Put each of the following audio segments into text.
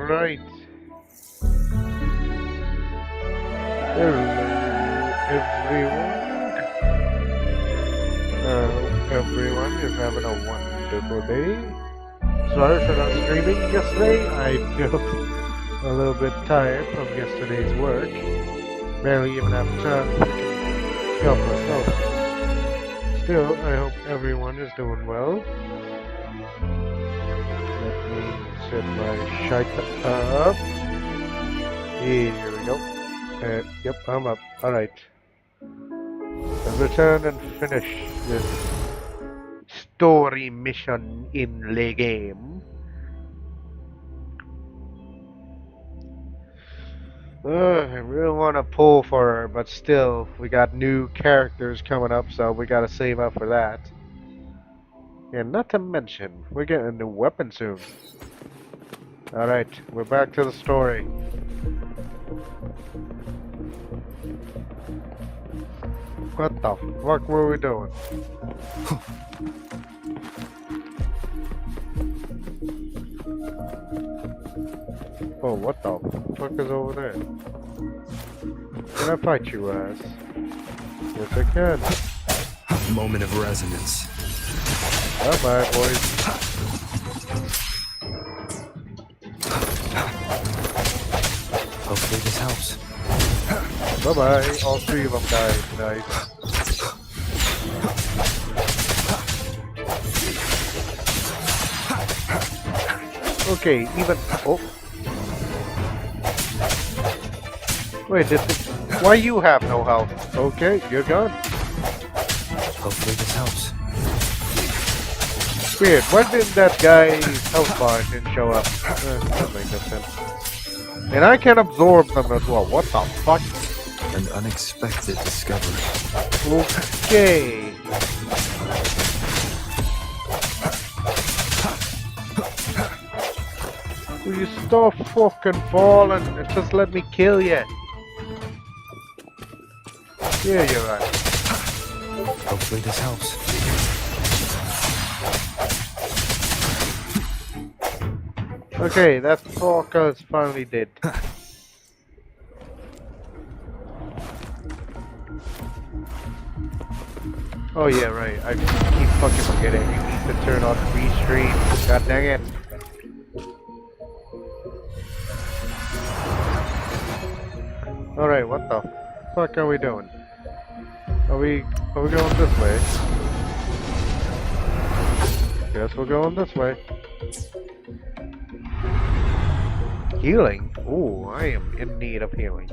Alright. Hello, everyone. Everyone is having a wonderful day. Sorry for not streaming yesterday. I feel a little bit tired from yesterday's work. Barely even have time to help myself. Still, I hope everyone is doing well. Let me set my shite up. Here we go. Yep, I'm up. Alright. Let's return and finish this story mission in the game. I really want to pull for her, but still, we got new characters coming up, so we gotta save up for that. And not to mention, we're getting a new weapon soon. Alright, we're back to the story. What the fuck were we doing? Oh, what the fuck is over there? Can I fight you, ass? Yes, I can. Moment of resonance. Bye-bye, boys. Hopefully this helps. Bye-bye. All three of them died. Nice. Okay, even... Oh. Wait, why you have no health? Okay, you're gone. Hopefully this helps. Weird, why didn't that guy's health bar didn't show up? That makes no sense. And I can absorb them as well. What the fuck? An unexpected discovery. Okay. Will you stop fucking falling and just let me kill you? Yeah, you're right. Hopefully this helps. Okay, that fucker is finally dead. Oh yeah, right. I keep fucking forgetting. You need to turn on restream. God dang it. Alright, what the fuck are we doing? Are we going this way? Guess we're going this way. Healing? Ooh, I am in need of healing.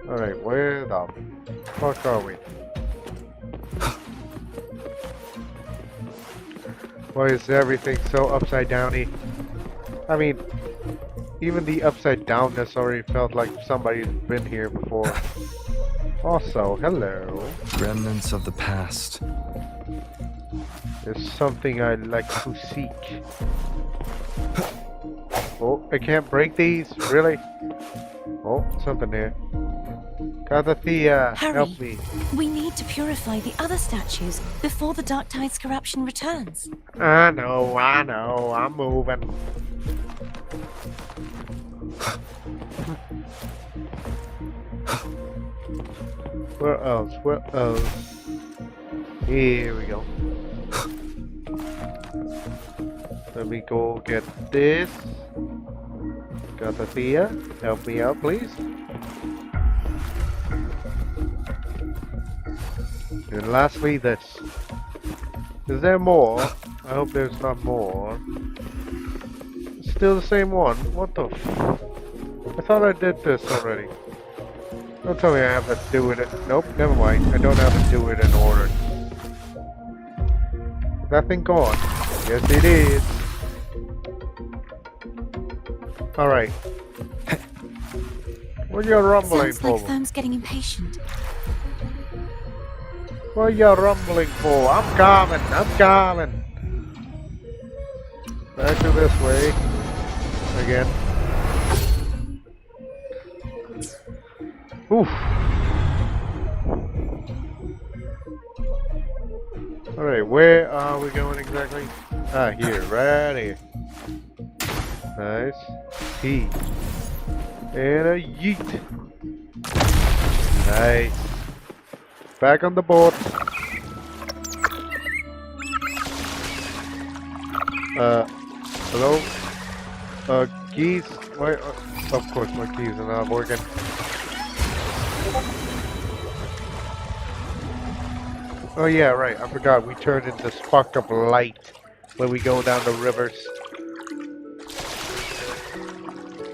Alright, where the fuck are we? Why is everything so upside downy? I mean, even the upside downness already felt like somebody's been here before. Also, hello. Remnants of the past. There's something I'd like to seek. Oh, I can't break these? Really? Oh, something there. Katathea, help me. We need to purify the other statues before the Dark Tide's corruption returns. I know, I'm moving. Where else? Where else? Here we go. Let me go get this. Katathea, help me out, please. And lastly, this. Is there more? I hope there's not more. It's still the same one. What the f... I thought I did this already. Don't tell me I have to do it. Nope, never mind. I don't have to do it in order. Nothing gone. Yes, it is. Alright. What are you rumbling Sounds for? like Therm's getting impatient. What are you rumbling for? I'm coming. Back to this way. Again. Oof. Alright, where are we going exactly? Ah, here, right here. Nice. P. And a yeet. Nice. Back on the boat. Hello? Keys? Why? Of course my keys are not working. Oh yeah, right. I forgot. We turned into spark of light when we go down the rivers.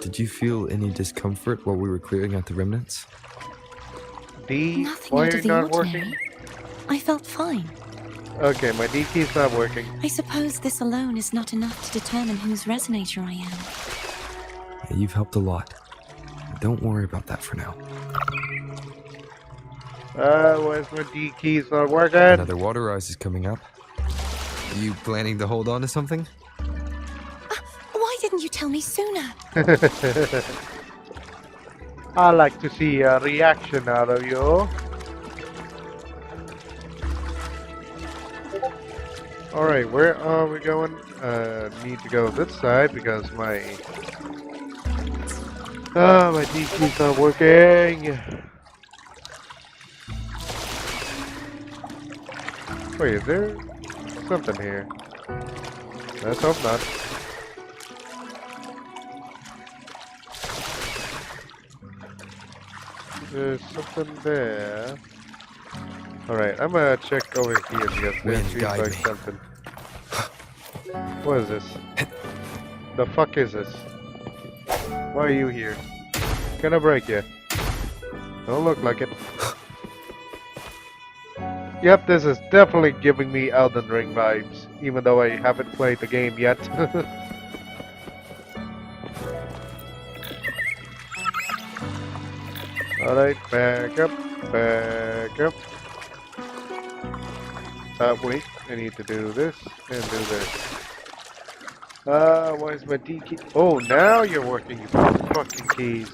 Did you feel any discomfort while we were clearing out the remnants? D, Nothing why out are of you the not ordinary. working? I felt fine. Okay, my D key's not working. I suppose this alone is not enough to determine whose resonator I am. Yeah, you've helped a lot. Don't worry about that for now. Where's my D keys not working? Another water rise is coming up. You planning to hold on to something? Why didn't you tell me sooner? I like to see a reaction out of you. Alright, where are we going? Need to go this side because my D key's not working. Wait, is there something here? Let's hope not. There's something there. Alright, I'm gonna check over here because there Wind seems guide like me. something. What is this? The fuck is this? Why are you here? Gonna break you. Don't look like it. Yep, this is definitely giving me Elden Ring vibes, even though I haven't played the game yet. Alright, back up, back up. Wait, I need to do this and do this. Why is my D key? Oh, now you're working, you fucking keys.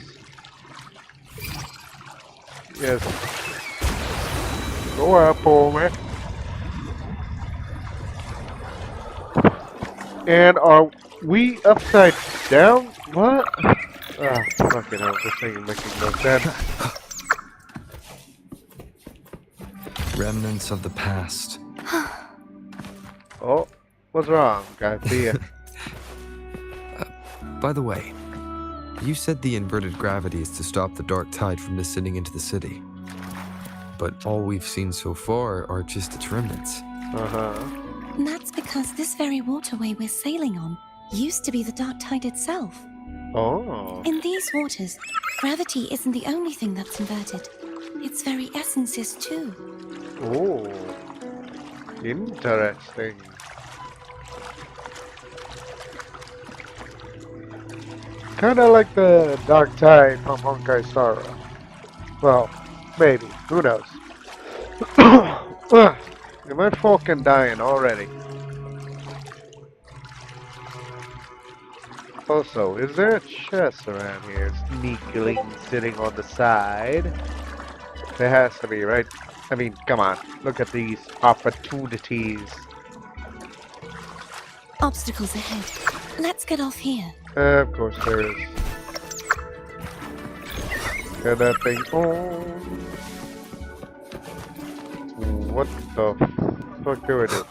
Yes. Go up, over. And are we upside down? What? Ah, fucking hell, this thing is making no sense. Remnants of the past. Oh, what's wrong? Can't see ya. By the way, you said the inverted gravity is to stop the dark tide from descending into the city. But all we've seen so far are just its remnants. Uh-huh. And that's because this very waterway we're sailing on used to be the dark tide itself. Oh. In these waters, gravity isn't the only thing that's inverted. Its very essence is too. Oh. Interesting. Kinda like the dark tide from Honkai Star Rail. Well, maybe. Who knows? Am I fucking dying already? Also, is there a chest around here sneakily sitting on the side? There has to be, right? I mean, come on. Look at these opportunities. Obstacles ahead. Let's get off here. Of course there is. Get that thing on. What the fuck do I do?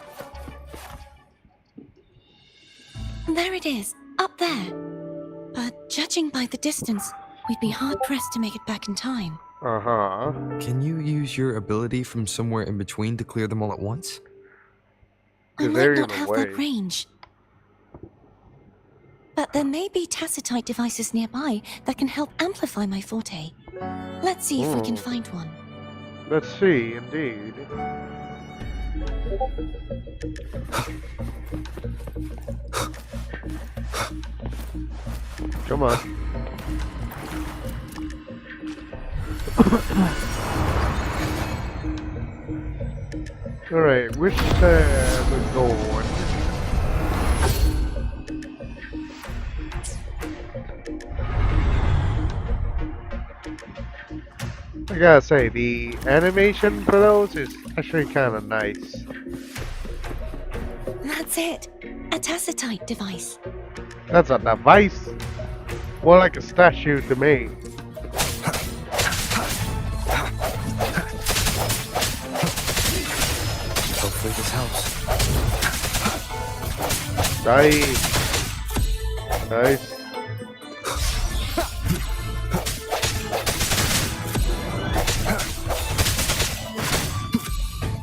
There it is, up there. But judging by the distance, we'd be hard-pressed to make it back in time. Uh-huh. Can you use your ability from somewhere in between to clear them all at once? I Is there might not even a have way? that range. But there may be tacitite devices nearby that can help amplify my forte. Let's see if we can find one. Let's see, indeed. Come on. Alright, which side we're going? I gotta say, the animation for those is actually kind of nice. That's it. A That asterite device. That's a device. More like a statue to me. Hopefully this helps. Nice. Nice.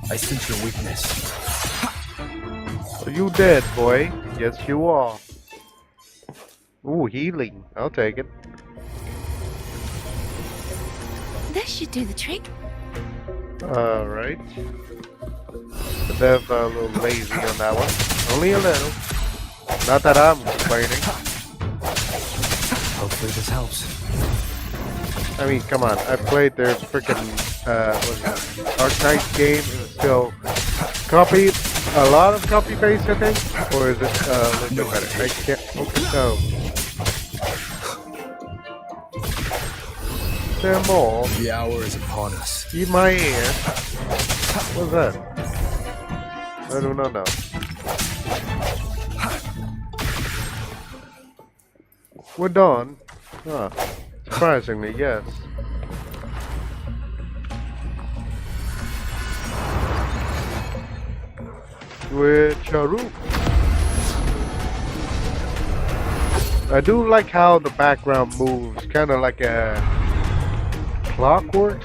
I sense your weakness. Are you dead, boy? Yes, you are. Ooh, healing. I'll take it. This should do the trick. Alright. But they're a little lazy on that one. Only a little. Not that I'm complaining. Hopefully this helps. I mean, come on. I played their freaking, Dark Knight game and still copy, a lot of copy paste, I think? Or is it, a little bit better? I can't, okay, no. There more. The hour is upon us. Eat my ear. What's that? I do not know. We're done. Ah, surprisingly, yes. With Charu. I do like how the background moves, kind of like a clockwork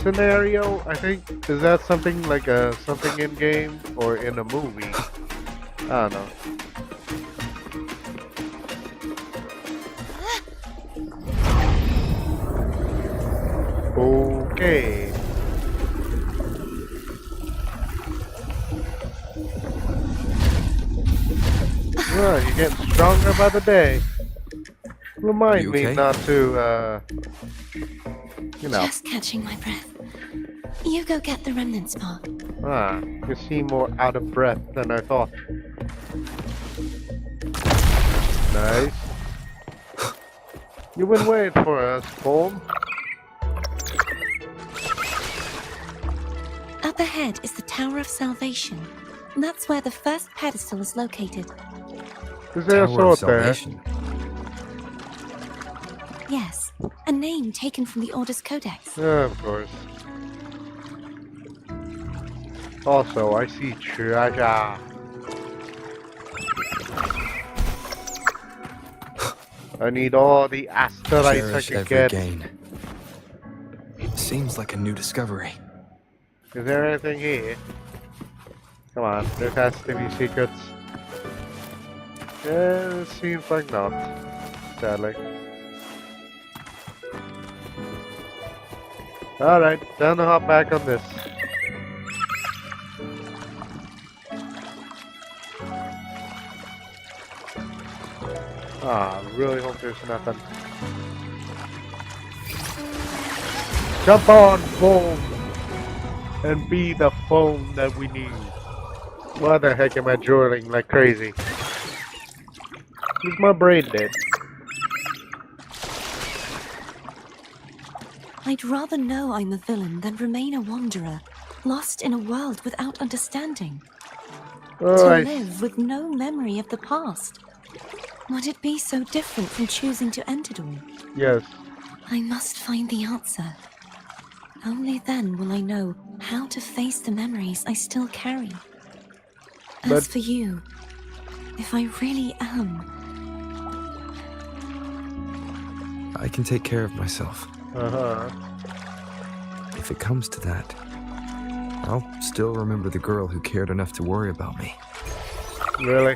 scenario, I think. Is that something like something in game or in a movie? I don't know. Okay. Well, you're getting stronger by the day. Remind You me okay? not to, you know. Just catching my breath. You go get the remnant spark. Ah, you seem more out of breath than I thought. Nice. You've been waiting for us, Form. Up ahead is the Tower of Salvation. That's where the first pedestal is located. Is there a Tower of sword there? Salvation. Yes, a name taken from the Order's Codex. Of course. Also, I see treasure. I need all the asteroids I Cherish can every get. gain. Seems like a new discovery. Is there anything here? Come on, there has to be secrets. Yeah, it seems like not. Sadly. Alright, time to hop back on this. Ah, I really hope there's nothing. Jump on, foam! And be the foam that we need. Why the heck am I drooling like crazy? Is my brain dead? I'd rather know I'm a villain than remain a wanderer, lost in a world without understanding. Oh, To I live with no memory of the past. Would it be so different from choosing to end it all? yes. I must find the answer. Only then will I know how to face the memories I still carry. As But- for you, if I really am... I can take care of myself. Uh-huh. If it comes to that, I'll still remember the girl who cared enough to worry about me. Really?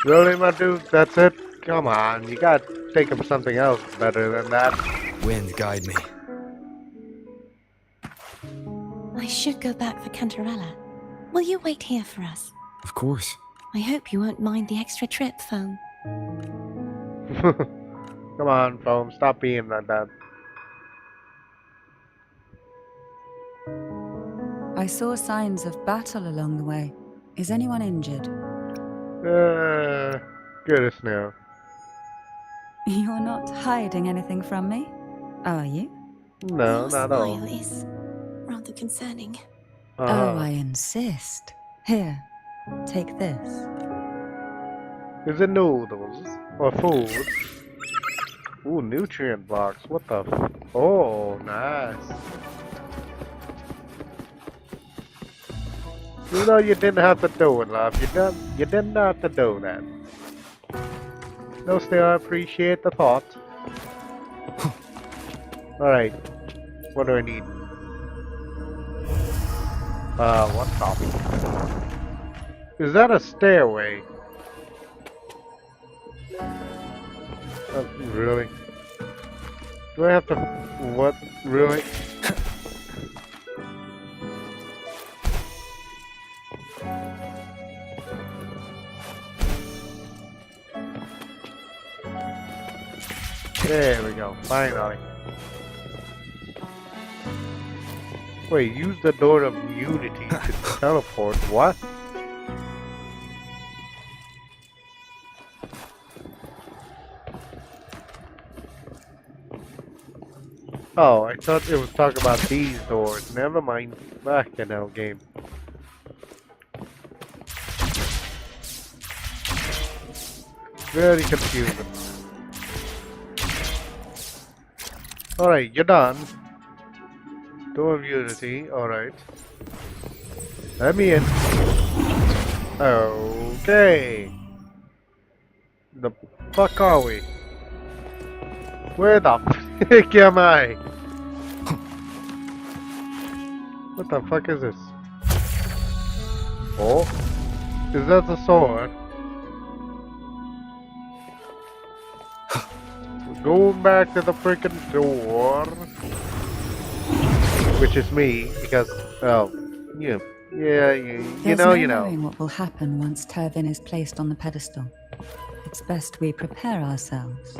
Really, my dude? That's it? Come on, you gotta think of something else better than that. Wind, guide me. I should go back for Cantarella. Will you wait here for us? Of course. I hope you won't mind the extra trip, Foam. Come on, Foam, stop being like that. I saw signs of battle along the way. Is anyone injured? Goodness no. You're not hiding anything from me, are you? No, Your not at all. smile is rather concerning. Oh, I insist. Here, take this. Is it noodles or food? Ooh, nutrient box. What the f— oh, nice. You know you didn't have to do it, love. You didn't have to do that. No, still I appreciate the thought. Alright. What do I need? What the— is that a stairway? Really? Do I have to— what? Really? There we go, finally. Wait, use the door of unity to teleport. What? Oh, I thought it was talking about these doors. Never mind. Back in hell game. Very confusing. Alright, you're done. Door of Unity, alright. Let me in. Okay. The fuck are we? Where the fuck am I? What the fuck is this? Oh? Is that the sword? We're going back to the freaking door. Which is me, because, oh, you There's know, no knowing what will happen once Turvin is placed on the pedestal. It's best we prepare ourselves.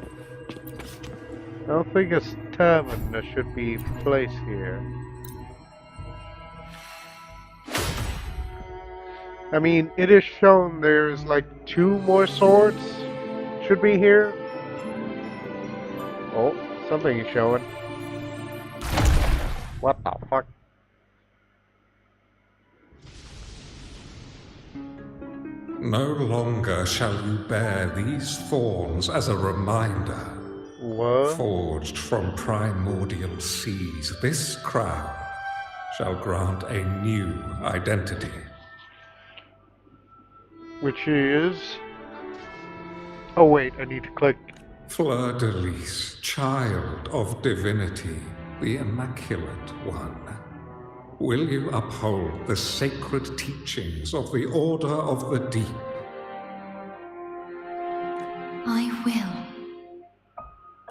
I don't think it's Turvin that should be placed here. I mean, it is shown there's like 2 more swords should be here. Oh, something is showing. What the fuck? No longer shall you bear these thorns as a reminder. What? Forged from primordial seas, this crown shall grant a new identity. Which is— oh wait, I need to click. Fleur-de-Lis, child of divinity, the Immaculate One. Will you uphold the sacred teachings of the Order of the Deep? I will.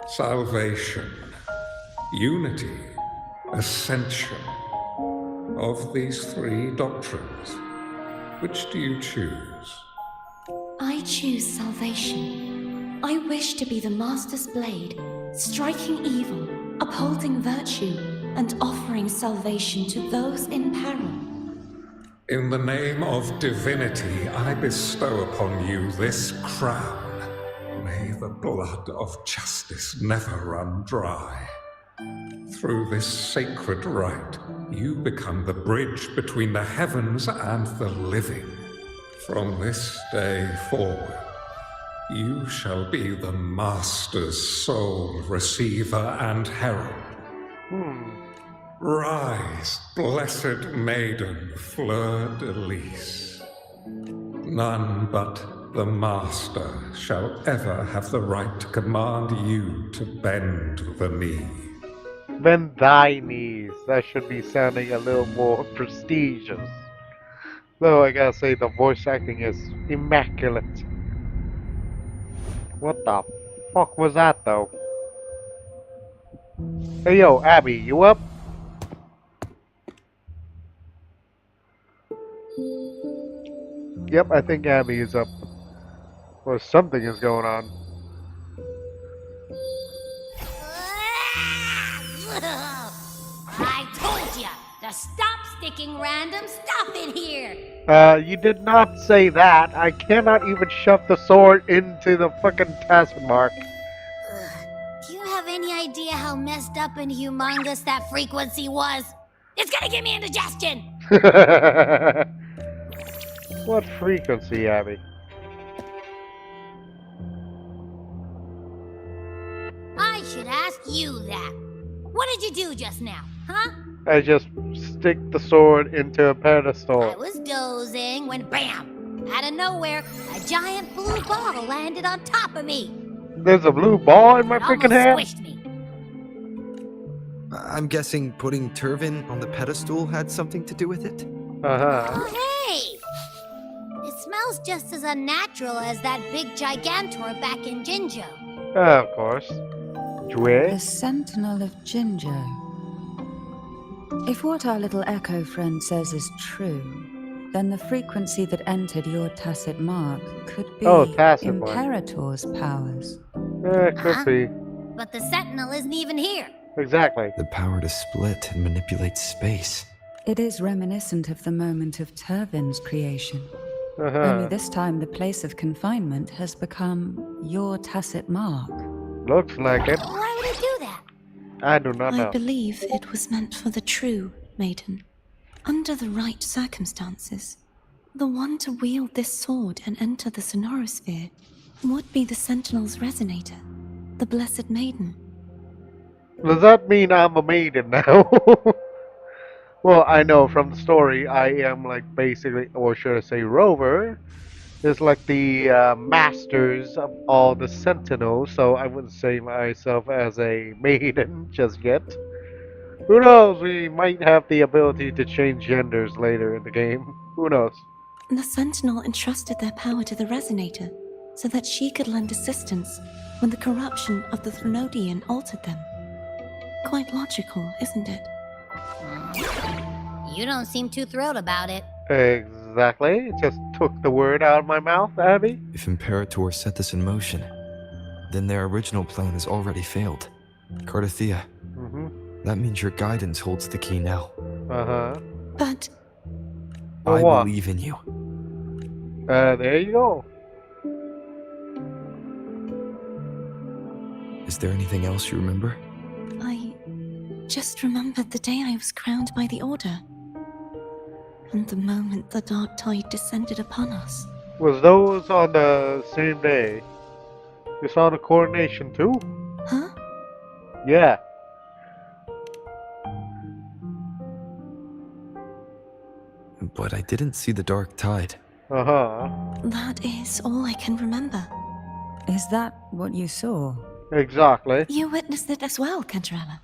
Salvation, unity, ascension. Of these 3 doctrines, which do you choose? I choose salvation. I wish to be the Master's blade, striking evil, upholding virtue, and offering salvation to those in peril. In the name of divinity, I bestow upon you this crown. May the blood of justice never run dry. Through this sacred rite, you become the bridge between the heavens and the living. From this day forward, you shall be the Master's sole receiver and herald. Rise, blessed maiden Fleur-de-Lis. None but the Master shall ever have the right to command you to bend the knee. Bend thy knees. That should be sounding a little more prestigious. Though I gotta say the voice acting is immaculate. What the fuck was that though? Hey yo, Abby, you up? Yep, I think Abby is up. Or something is going on. I told ya to stop sticking random stuff in here. You did not say that. I cannot even shove the sword into the fucking task mark. Do you have any idea how messed up and humongous that frequency was? It's gonna give me indigestion. What frequency, Abby? I should ask you that. What did you do just now, huh? I just stick the sword into a I pedestal. was dozing when bam! Out of nowhere, a giant blue ball landed on top of me. There's a blue ball in my It freaking almost hand? squished me. I'm guessing putting Turvin on the pedestal had something to do with it? Uh-huh. Oh, hey! It smells just as unnatural as that big gigantor back in Jinjo. Of course. The Jue? Sentinel of Jinjo. If what our little echo friend says is true, then the frequency that entered your tacit mark could be Oh, tacit mark. Imperator's powers. Could be. But the Sentinel isn't even here. Exactly. The power to split and manipulate space. It is reminiscent of the moment of Turvin's creation. Only Uh-huh. this time the place of confinement has become your tacit mark. Looks like it. Why would he do that? I do not I know. believe it was meant for the true maiden. Under the right circumstances, the one to wield this sword and enter the sonorosphere would be the Sentinel's resonator, the Blessed Maiden. Does that mean I'm a maiden now? Well, I know from the story I am like basically, or should I say rover, is like the masters of all the sentinels, so I wouldn't say myself as a maiden just yet. Who knows, we might have the ability to change genders later in the game. Who knows? The Sentinel entrusted their power to the resonator so that she could lend assistance when the corruption of the Threnodian altered them. Quite logical, isn't it? You don't seem too thrilled about it. Exactly. Just took the word out of my mouth, Abby. If Imperator set this in motion, then their original plan has already failed. Cardathea, Mm-hmm. that means your guidance holds the key now. Uh-huh. But For I what? believe in you. There you go. Is there anything else you remember? I just remembered the day I was crowned by the Order. And the moment the dark tide descended upon us. Was those on the same day? You saw the coronation too? Huh? Yeah. But I didn't see the dark tide. Uh-huh. That is all I can remember. Is that what you saw? Exactly. You witnessed it as well, Cantarella.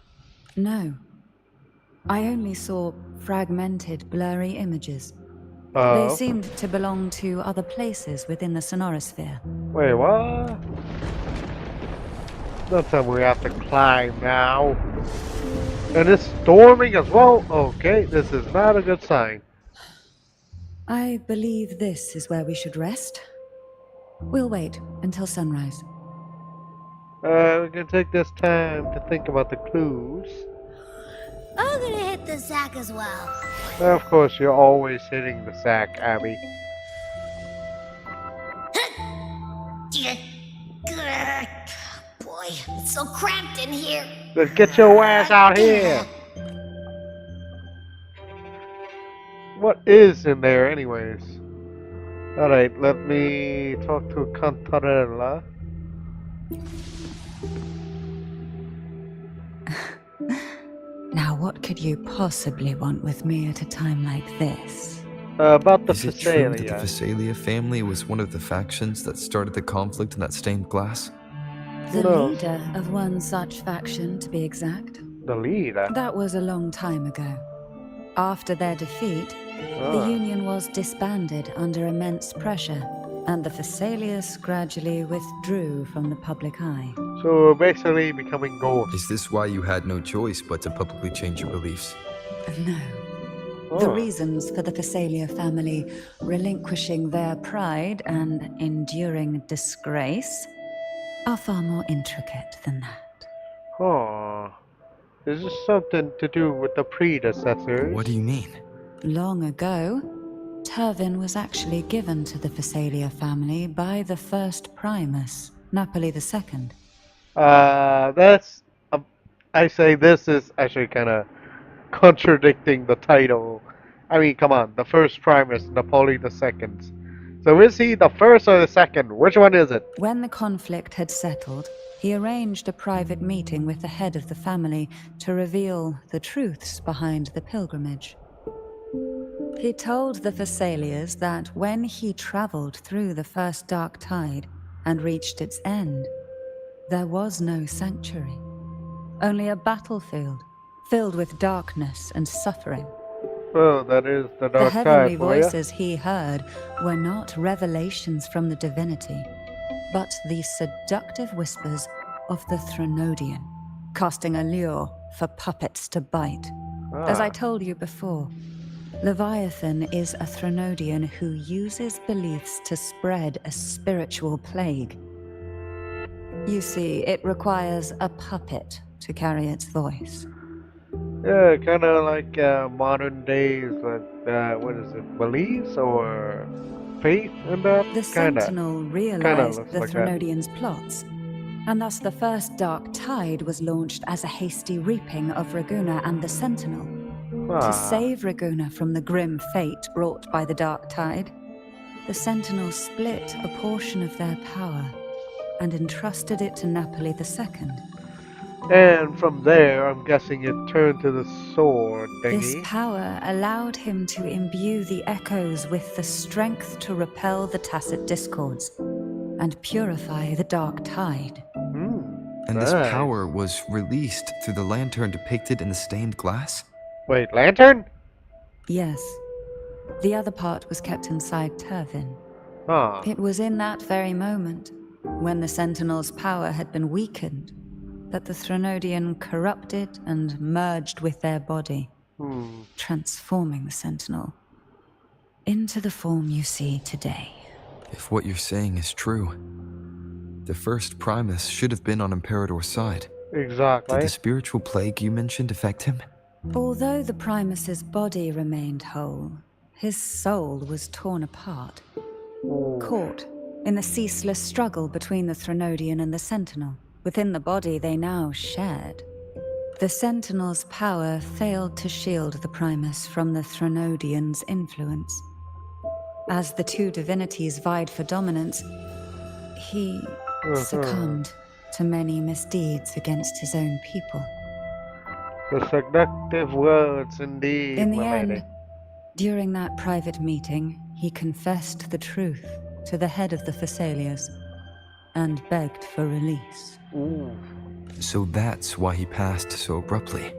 No. I only saw fragmented, blurry images. They Oh. seemed to belong to other places within the sonorosphere. Wait, what? Don't tell me we have to climb now. And it's storming as well? Okay, this is not a good sign. I believe this is where we should rest. We'll wait until sunrise. We can take this time to think about the clues. I'm gonna hit the sack as well. Of course, you're always hitting the sack, Abby. Boy, it's so cramped in here. Then get your ass out here! What is in there, anyways? Alright, let me talk to Cantarella. Now, what could you possibly want with me at a time like this? About the Is it true that the Phasalia. Phasalia family was one of the factions that started the conflict in that stained glass? The No. leader of one such faction, to be exact. The leader. That was a long time ago. After their defeat, Ah. the Union was disbanded under immense pressure, and the Phasaelius gradually withdrew from the public eye. So we're basically becoming ghosts. Is this why you had no choice but to publicly change your beliefs? No. The Oh. reasons for the Phasalia family relinquishing their pride and enduring disgrace are far more intricate than that. Oh. Is this something to do with the predecessors? What do you mean? Long ago, Turvin was actually given to the Phasalia family by the first Primus, Napoli II. That's. I say this is actually kind of contradicting the title I mean, come on, the first Primus, Napoleon II. So is he the first or the second? Which one is it? When the conflict had settled, he arranged a private meeting with the head of the family to reveal the truths behind the pilgrimage. He told the Thessalians that when he traveled through the first dark tide and reached its end, there was no sanctuary, only a battlefield filled with darkness and suffering. Oh, that is the The dark heavenly tide for ya. voices he heard were not revelations from the divinity, but the seductive whispers of the Threnodian, casting a lure for puppets to bite. As I Ah. told you before, Leviathan is a Threnodian who uses beliefs to spread a spiritual plague. You see, it requires a puppet to carry its voice. Yeah, kind of like modern days, what is it, beliefs or faith in that? The Sentinel realized looks the like that. Threnodians' plots, and thus the first Dark Tide was launched as a hasty reaping of Raguna and the Sentinel. To save Raguna from the grim fate brought by the Dark Tide, the Sentinels split a portion of their power and entrusted it to Napoli II. And from there, I'm guessing it turned to the sword This thingy. power allowed him to imbue the echoes with the strength to repel the tacit discords and purify the Dark Tide. And this Nice. power was released through the lantern depicted in the stained glass? Wait, lantern? Yes, the other part was kept inside Turvin. Huh. It was in that very moment, when the Sentinel's power had been weakened, that the Threnodian corrupted and merged with their body, transforming the Sentinel into the form you see today. If what you're saying is true, the first Primus should have been on Imperator's side. Did Exactly. the spiritual plague you mentioned affect him? Although the Primus's body remained whole, his soul was torn apart, caught in the ceaseless struggle between the Threnodian and the Sentinel. Within the body they now shared. The Sentinel's power failed to shield the Primus from the Threnodian's influence. As the two divinities vied for dominance, he succumbed to many misdeeds against his own people. The seductive words indeed, In the my lady. end, during that private meeting, he confessed the truth to the head of the Thessalians and begged for release. Ooh. So that's why he passed so abruptly.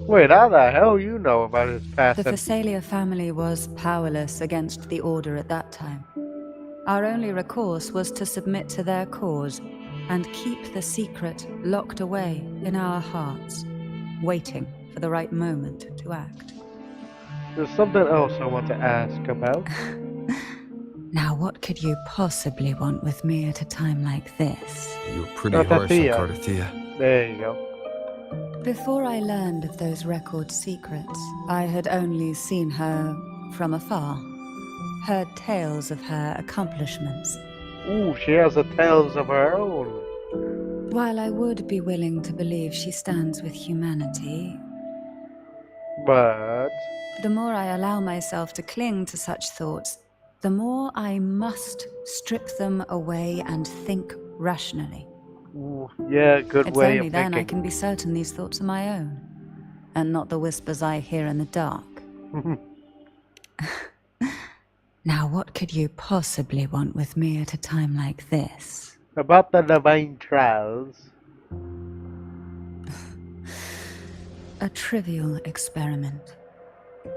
Wait, how the hell you know about his past? The Thessalia family was powerless against the Order at that time. Our only recourse was to submit to their cause and keep the secret locked away in our hearts, waiting for the right moment to act. There's something else I want to ask about. Now, what could you possibly want with me at a time like this? You were pretty harsh on Cartathea. Cartathea. There you go. Before I learned of those record secrets, I had only seen her from afar, heard tales of her accomplishments. Ooh, she has the tales of her own. While I would be willing to believe she stands with humanity, But the more I allow myself to cling to such thoughts, the more I must strip them away and think rationally. ooh, yeah, good It's way only of then I thinking. can be certain these thoughts are my own, and not the whispers I hear in the dark. Now, what could you possibly want with me at a time like this? About the divine trials. A trivial experiment.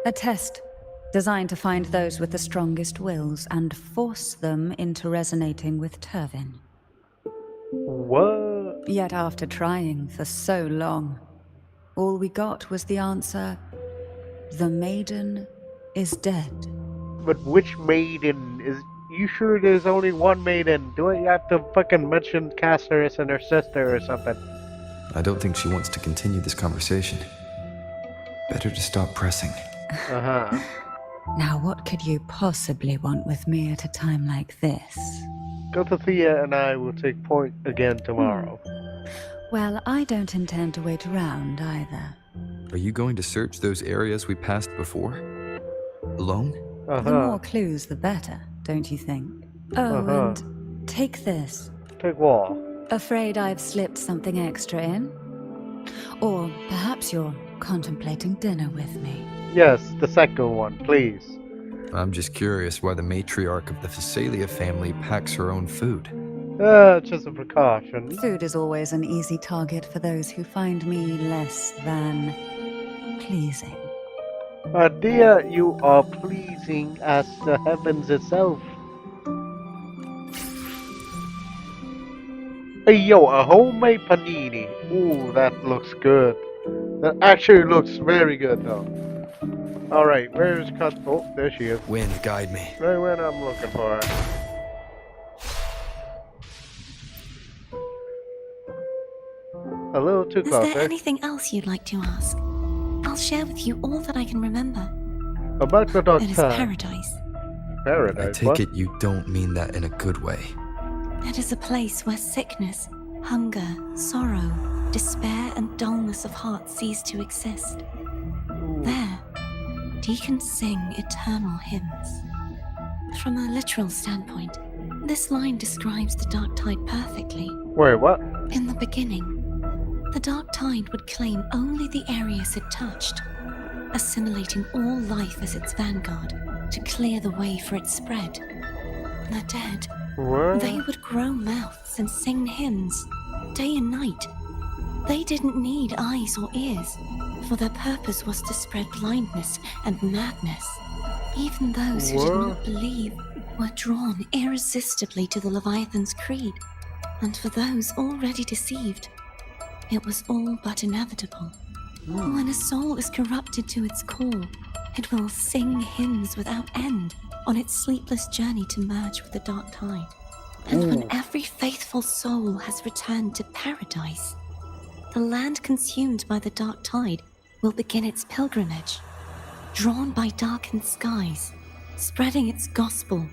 A test designed to find those with the strongest wills and force them into resonating with Turvin. What? Yet after trying for so long, all we got was the answer, the maiden is dead. But which maiden is? You sure there's only one maiden? Do I have to fucking mention Casterus and her sister or something? I don't think she wants to continue this conversation. Better to stop pressing. Uh-huh. Now, what could you possibly want with me at a time like this? Cartathea and I will take point again tomorrow. Well, I don't intend to wait around either. Are you going to search those areas we passed before? Alone? The more clues, the better, don't you think? Oh, and take this. Take what? Afraid I've slipped something extra in? Or perhaps you're contemplating dinner with me. Yes, the second one, please. I'm just curious why the matriarch of the Phasalia family packs her own food. Just a precaution. Food is always an easy target for those who find me less than pleasing. Dear, you are pleasing as the heavens itself. Hey yo, a homemade panini. Ooh, that looks good. That actually looks very good though. Alright, where's Cut? Oh, there she is. Wind, guide me. Right when I'm looking for her. A little too Is close, there anything else you'd like to ask? I'll share with you all that I can remember. About the dog It is time. paradise. Paradise. I take what? it you don't mean that in a good way. It is a place where sickness, hunger, sorrow, despair, and dullness of heart cease to exist. There, deacons sing eternal hymns. From a literal standpoint, this line describes the dark tide perfectly. Wait, what? In the beginning, the dark tide would claim only the areas it touched, assimilating all life as its vanguard to clear the way for its spread. The dead, What? they would grow mouths and sing hymns, day and night. They didn't need eyes or ears, for their purpose was to spread blindness and madness. Even those who did not believe were drawn irresistibly to the Leviathan's creed, and for those already deceived, it was all but inevitable. When a soul is corrupted to its core, it will sing hymns without end on its sleepless journey to merge with the dark tide. And when every faithful soul has returned to paradise, the land consumed by the dark tide will begin its pilgrimage, drawn by darkened skies, spreading its gospel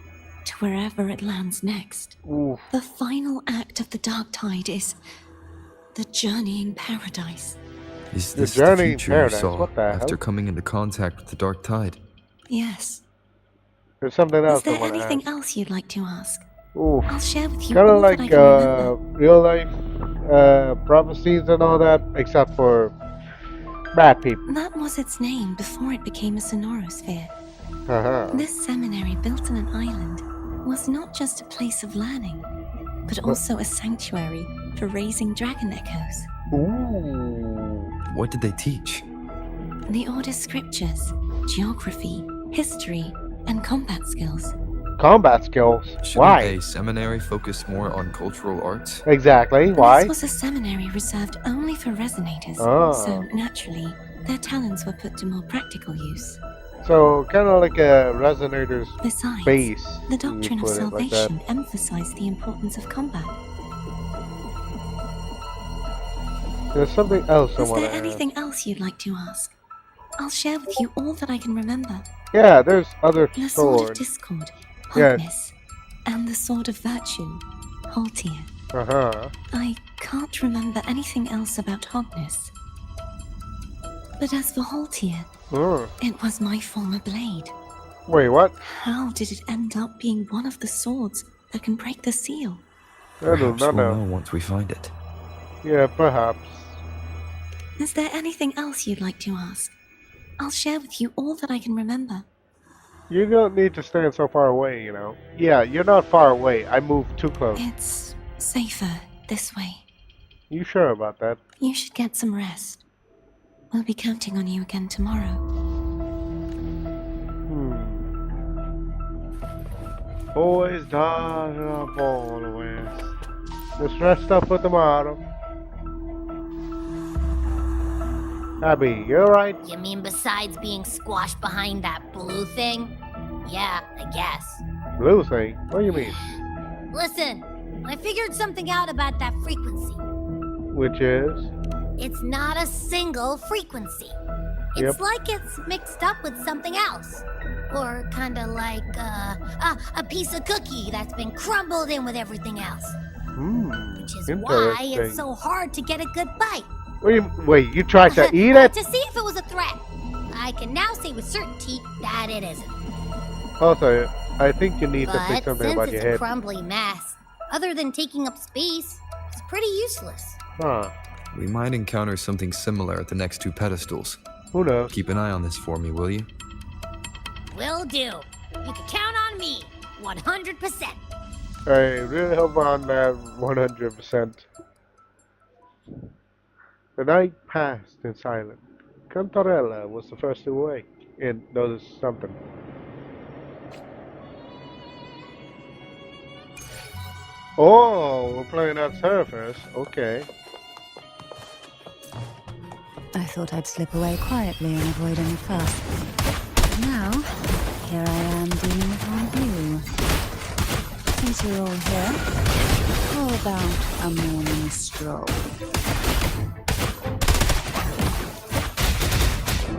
to wherever it lands next. Oof. The final act of the dark tide is the journeying paradise. Is The this the journey in future you paradise, saw what the after hell? coming into contact with the dark tide? Yes. There's something else Is there I want to anything ask. else you'd like to ask? Oof. I'll share with you Kind all of that I like can remember. real life prophecies and all that, except for bad people. That was its name before it became a sonorosphere. Haha. This seminary, built on an island, was not just a place of learning, but also a sanctuary for raising dragon echoes. Ooh. What did they teach? The Order's scriptures, geography, history, and combat skills. Combat skills. Shouldn't Why? a seminary focus more on cultural arts? Exactly. Why? This was a seminary reserved only for resonators, Oh. so naturally, their talents were put to more practical use. So kind of like a resonator's Besides, base. the you doctrine of put it like that. salvation emphasized the importance of combat. There's something else I Is want there to ask. anything else you'd like to ask? I'll share with you all that I can remember. Yeah, there's other The Sword of swords. Discord, Yes. Hotness, and the Sword of Virtue, Haltier. Uh-huh. I can't remember anything else about Hotness. But as for Haltier, Oh. it was my former blade. Wait, what? How did it end up being one of the swords that can break the seal? I do Perhaps not we'll know. know once we find it. Yeah, perhaps. Is there anything else you'd like to ask? I'll share with you all that I can remember. You don't need to stand so far away, you know. Yeah, you're not far away. I moved too close. It's safer this way. You sure about that? You should get some rest. We'll be counting on you again tomorrow. Always dodging up all the west. Just rest up for tomorrow. Abby, you alright? You mean besides being squashed behind that blue thing? Yeah, I guess. Blue thing? What do you mean? Listen, I figured something out about that frequency. Which is? It's not a single frequency. It's like it's mixed up with something else. Or kinda like a piece of cookie that's been crumbled in with everything else. Which is why it's Interesting. so hard to get a good bite. Wait, you tried to eat it? To see if it was a threat. I can now say with certainty that it isn't. Also, I think you need to say But something since about it's your a head. crumbly mess, other than taking up space, it's pretty useless. Huh. We might encounter something similar at the next 2 pedestals. Who knows? Keep an eye on this for me, will you? Will do. You can count on me, 100%. I really hope on that 100%. The night passed in silence. Cantarella was the first to awake and noticed something. Oh, we're playing at surfers. Okay. I thought I'd slip away quietly and avoid any fuss. Now, here I am dealing with one of you. Since you're all here, how about a morning stroll?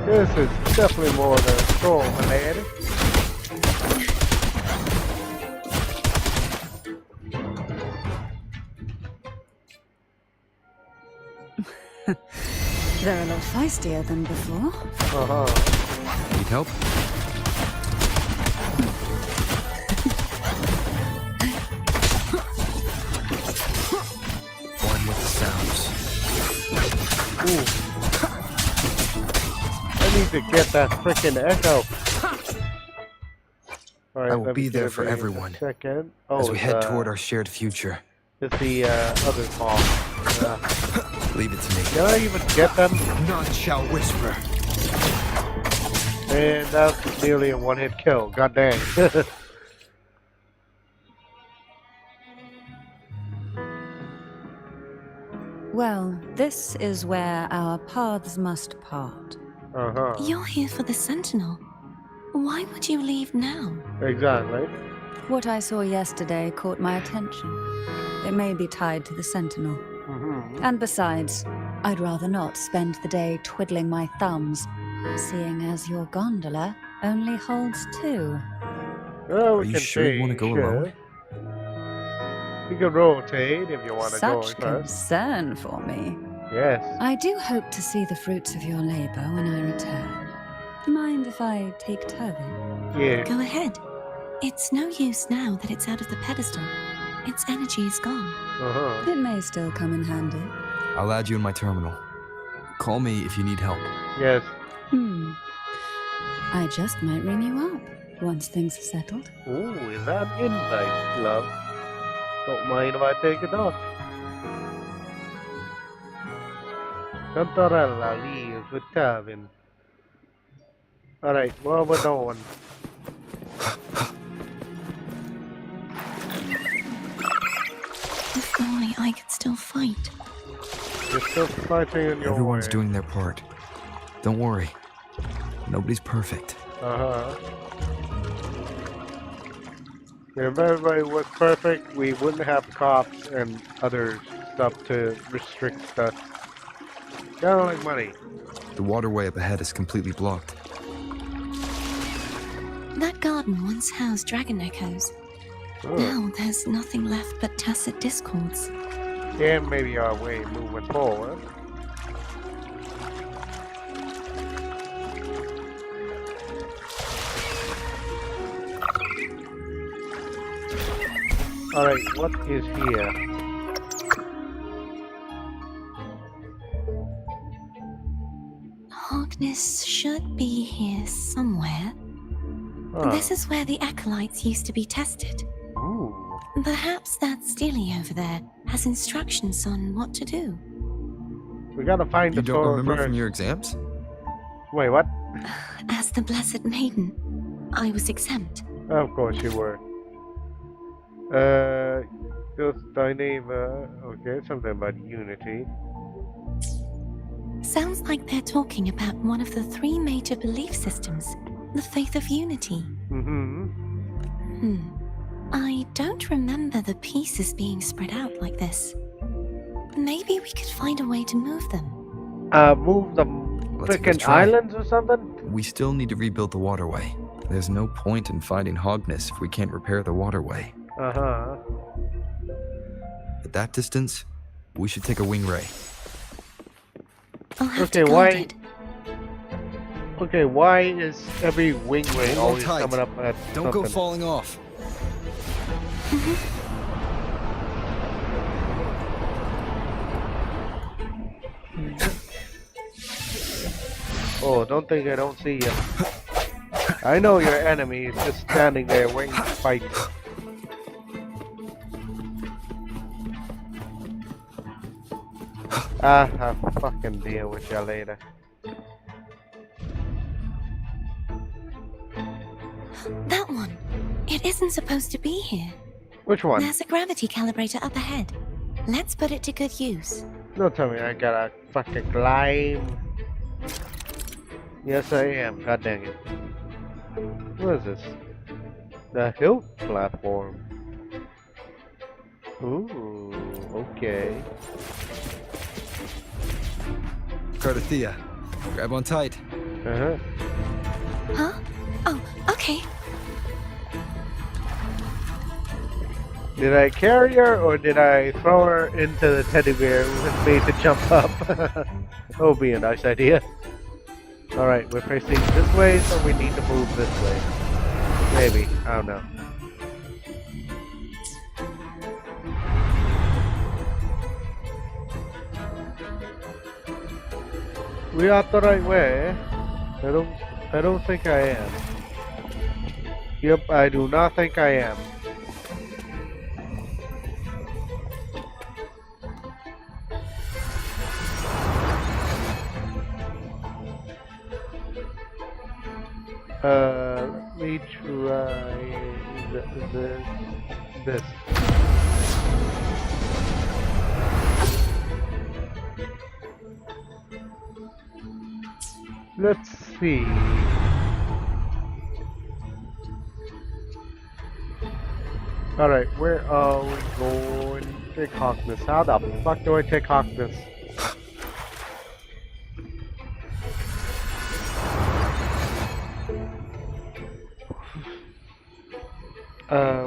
This is definitely more than a stroll, my lady. They're a lot feistier than before. Uh-huh. Need help? One with the sounds. Ooh. I need to get that freaking echo. Alright, I will let me be there give for me a everyone second. Oh, as we head it's, toward our shared future. It's the other ball. Leave it to me. Can I even get them? None shall whisper. And that's nearly a one-hit kill. God dang. Well, this is where our paths must part. Uh-huh. You're here for the Sentinel. Why would you leave now? Exactly. What I saw yesterday caught my attention. It may be tied to the Sentinel. Mm-hmm. And besides, I'd rather not spend the day twiddling my thumbs, seeing as your gondola only holds 2. Well, Are we you can sure you want to go change, alone? You can rotate if you want to go Such first. concern for me. Yes. I do hope to see the fruits of your labor when I return. Mind if I take Turvin? Yeah. Go ahead. It's no use now that it's out of the pedestal. Its energy is gone. Uh-huh. It may still come in handy. I'll add you in my terminal. Call me if you need help. Yes. I just might ring you up once things are settled. Ooh, is that an invite, love? Don't mind if I take it off. Cantarella leaves with Tavin. Alright, what we're doing? If only I could still fight. You're still fighting in your Everyone's way. doing their part. Don't worry. Nobody's perfect. Uh-huh. If everybody was perfect, we wouldn't have cops and other stuff to restrict stuff. Kinda like money. The waterway up ahead is completely blocked. That garden once housed dragon echoes. Oh. Now there's nothing left but tacit discords. And maybe our way moving forward. Alright, what is here? Harkness should be here somewhere. Huh. This is where the acolytes used to be tested. Ooh. Perhaps that Steely over there has instructions on what to do. We gotta find You the don't sword remember first. from your exams? Wait, what? As the Blessed Maiden, I was exempt. Of course you were. Just thy name, okay, something about unity. Sounds like they're talking about one of the 3 major belief systems, the faith of unity. Mm-hmm. I don't remember the pieces being spread out like this. Maybe we could find a way to move them. Move the Let's give it a frickin' try. islands or something? We still need to rebuild the waterway. There's no point in finding Hogness if we can't repair the waterway. Uh-huh. At that distance, we should take a wing ray. I'll have Okay, to guard why- it. Okay, why is every wingway Hold on always tight. coming up at Don't go something? falling off. Oh, don't think I don't see you. I know your enemy is just standing there waiting to fight. I'll fucking deal with you later. That one. It isn't supposed to be here. Which one? There's a gravity calibrator up ahead. Let's put it to good use. Don't tell me I gotta fucking climb. Yes, I am. God dang it. What is this? The hill platform. Ooh, okay. Cardathea, grab on tight. Uh-huh. Huh? Oh, okay. Did I carry her or did I throw her into the teddy bear and made to jump up? That would be a nice idea. Alright, we're facing this way, so we need to move this way. Maybe, I don't know. We are the right way. I don't think I am. Yep, I do not think I am. Let me try this. Let's see. Alright, where are we going? Take Hawkness. How the fuck do I take Hawkness?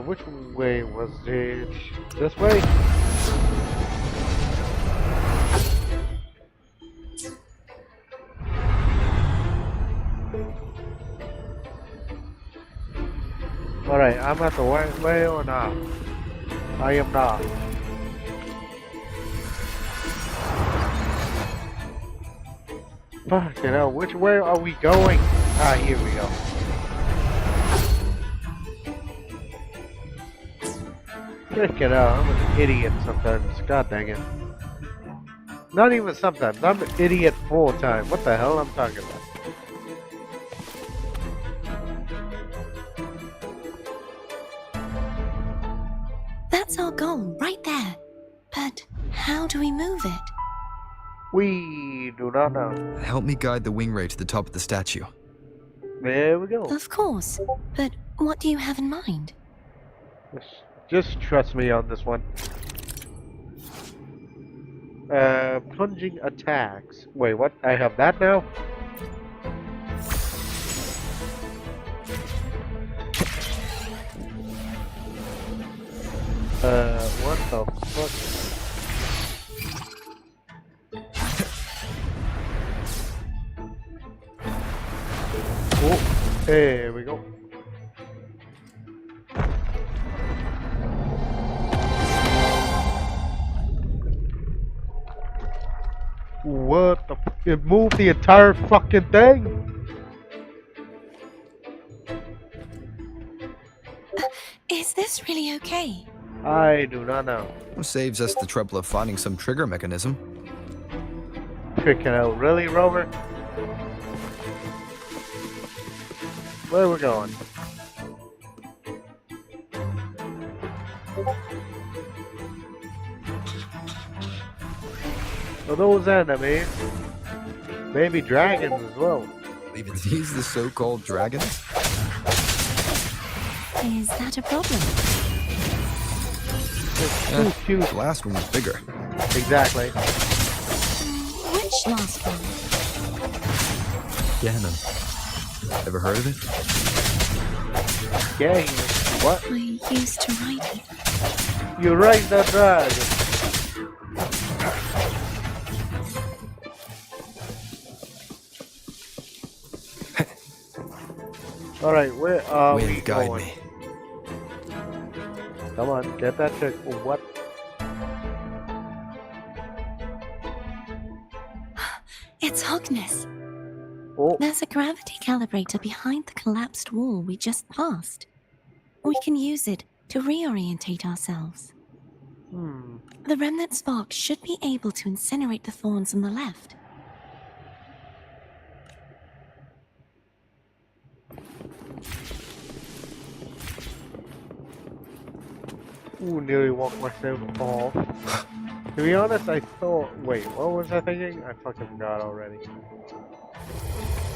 Which way was it? This way? Alright, I'm at the right way or not? I am not. Fuck it out, which way are we going? Ah, here we go. Check it out, I'm an idiot sometimes. God dang it. Not even sometimes, I'm an idiot full time. What the hell I'm talking about? That's our goal, right there. But how do we move it? We do not know. Help me guide the wing ray to the top of the statue. There we go. Of course. But what do you have in mind? Just trust me on this one. Plunging attacks. Wait, what? I have that now? What the fuck? Oh, there we go. What the f- It moved the entire fucking thing? Is this really okay? I do not know. Saves us the trouble of finding some trigger mechanism. Freaking out. Really, Rover? Where are we going? Are those enemies? Maybe dragons as well. Even these the so-called dragons? Is that a problem? It's Yeah, too cute. the last one was bigger. Exactly. Which last one? Ganon. Ever heard of it? Gang. What? I used to ride it. You ride that dragon. Alright, where are we Wind, guide going? me. Come on, get that check. What? It's Hogness. Oh, There's a gravity calibrator behind the collapsed wall we just passed. We can use it to reorientate ourselves. The remnant spark should be able to incinerate the thorns on the left. ooh, nearly walked myself off. To be honest, I thought. Wait, what was I thinking? I fucking forgot already.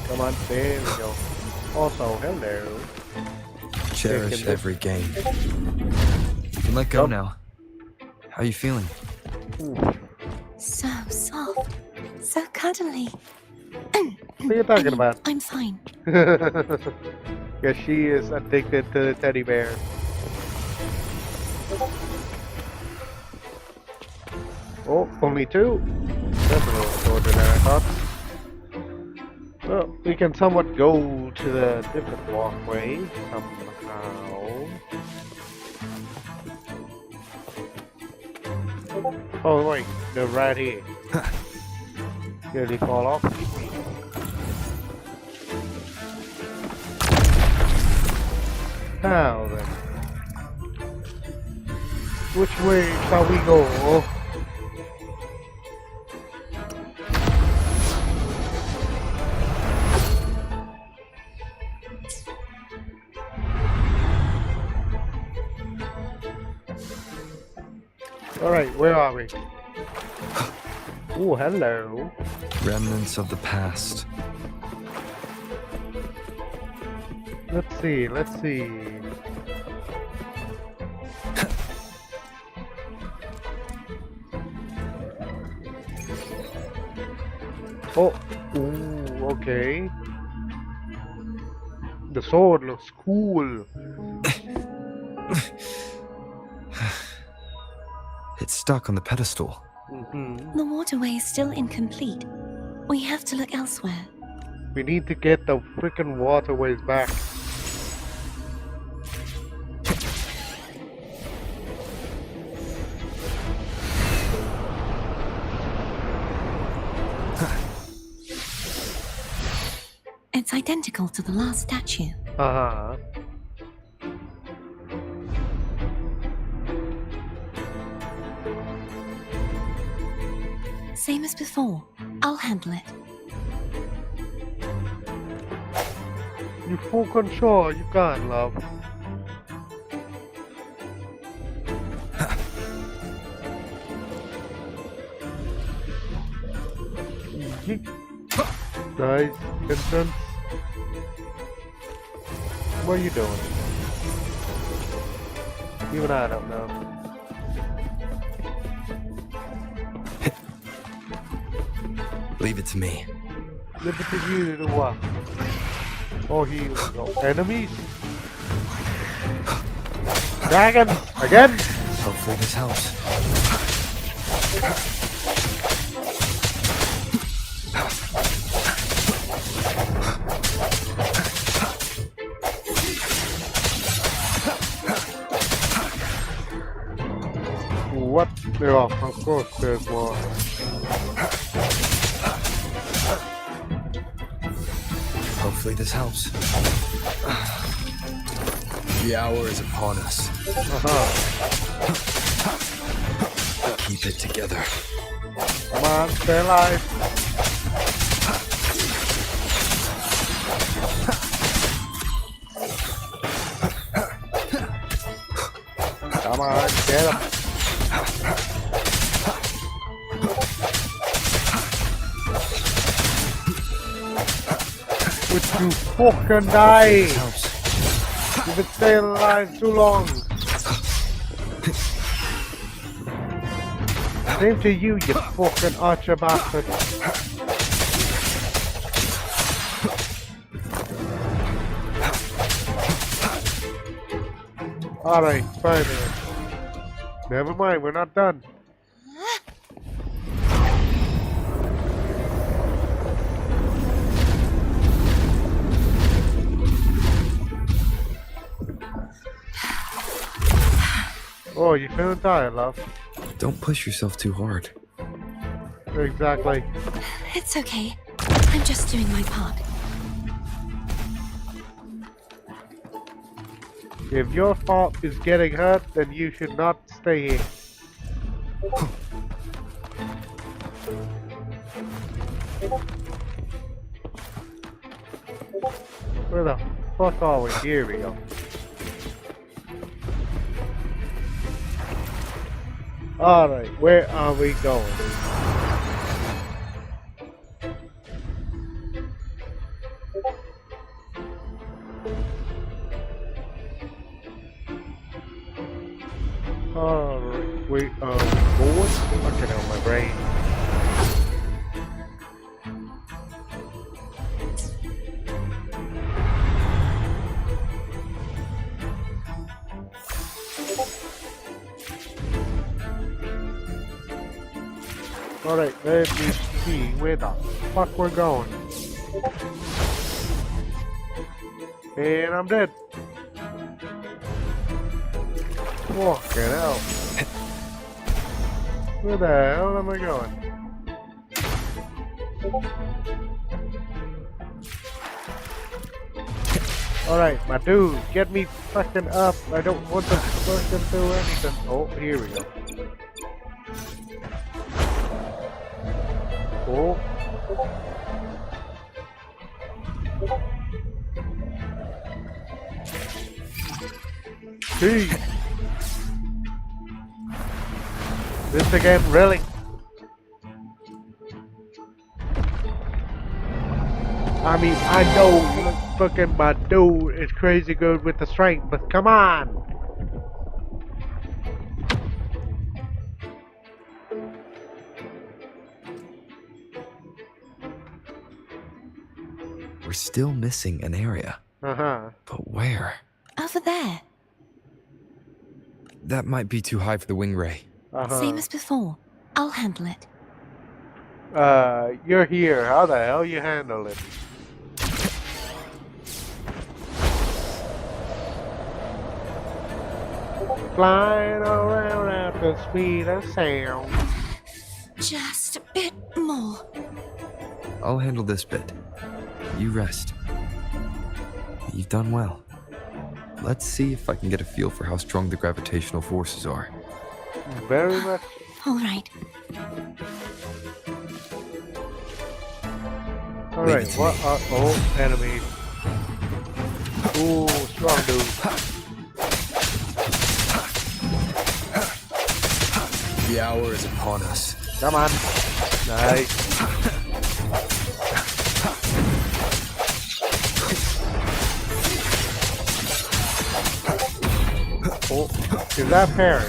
Come on, there we go. Also, hello. Cherish every gain. You can let go Yup. now. How you feeling? Ooh. So soft, so cuddly. What are you talking about? I'm fine. Yeah, she is addicted to the teddy bear. Oh, only two? That's a little shorter than I thought. Well, we can somewhat go to the different walkway somehow. Oh wait, they're right here. Nearly fall off. Now then. Which way shall we go? Alright, where are we? Oh, hello. Remnants of the past. Let's see, let's see. Oh, ooh, okay. The sword looks cool. It's stuck on the pedestal. The waterway is still incomplete. We have to look elsewhere. We need to get the freaking waterways back. It's identical to the last statue. Uh-huh. Same as before. I'll handle it. You fucking sure you can, love. Nice entrance. What are you doing? Even I don't know. Leave it to me. Leave it to you to do what? Oh, he no enemies. Dragon again. Hopefully this helps. What? Yeah, of course there's more. Hopefully this helps. The hour is upon us. Uh-huh. Keep it together. Come on, stay alive. Come on, get him. Would you fucking die? Helps. You've been staying alive too long. Same to you, you fucking archer bastard. Alright, fine. Never mind, we're not done. Oh, you feeling tired, love? Don't push yourself too hard. Exactly. It's okay. I'm just doing my part. If your fault is getting hurt, then you should not stay here. Where the fuck are we? Here we go. Alright, where are we going? Alright, we are going. Fucking on my brain. Alright, let me see where the fuck we're going. And I'm dead. Fucking hell. Where the hell am I going? Alright, my dude, get me fucking up. I don't want to fucking do anything. Oh, here we go. Oh. Gee. This again, really? I mean, I know fucking my dude is crazy good with the strength, but come on! We're still missing an area. Uh-huh. But where? Over there. That might be too high for the wing ray. Uh-huh. Same as before. I'll handle it. You're here. How the hell you handle it? Flying around at the speed of sound. Just a bit more. I'll handle this bit. You rest. You've done well. Let's see if I can get a feel for how strong the gravitational forces are. Very much. All right. Alright, what are... Oh, enemies. Ooh, strong dude. The hour is upon us. Come on. Nice. Oh, is that parry?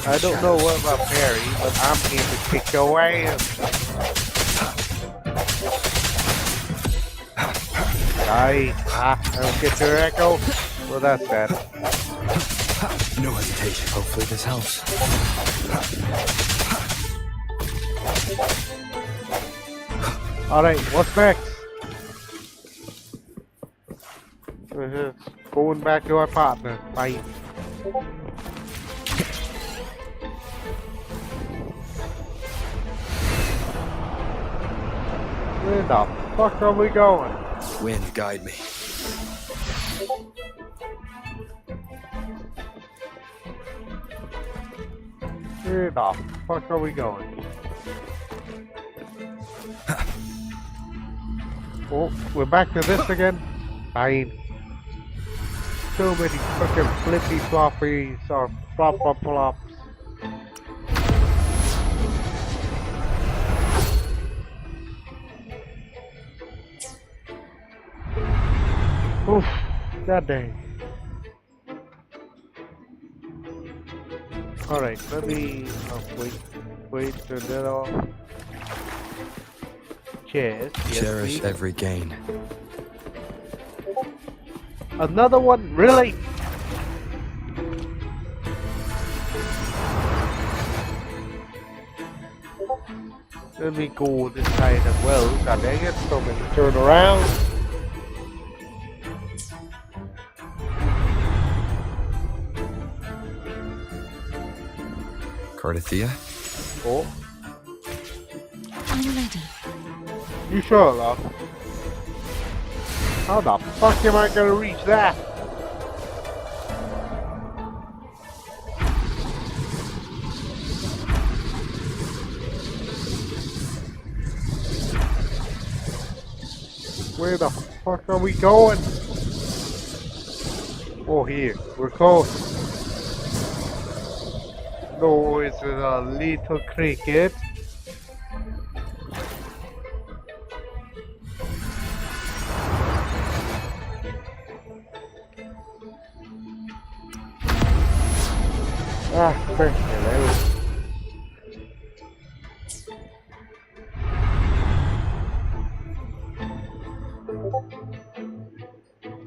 I don't know what about parry, but I'm here to kick your ass. Nice. I don't get your echo. Well, that's that. No hesitation. Hopefully this helps. Alright, what's next? Going back to our partner. Bye. Where the fuck are we going? Wind, guide me. Where the fuck are we going? Oh, we're back to this again? Fine. So many fucking flippy floppies or flop flops. Oof, god dang. Alright, let me wait to that off. Cheers. Yes, Cherish please. every gain. Another one? Really? Let me go this side as well. God dang it, so many turn around. Cardathea? Oh, I'm ready. you sure, love? How the fuck am I gonna reach that? Where the fuck are we going? Oh, here. We're close. No, it's a little cricket. Ah, fresh hello.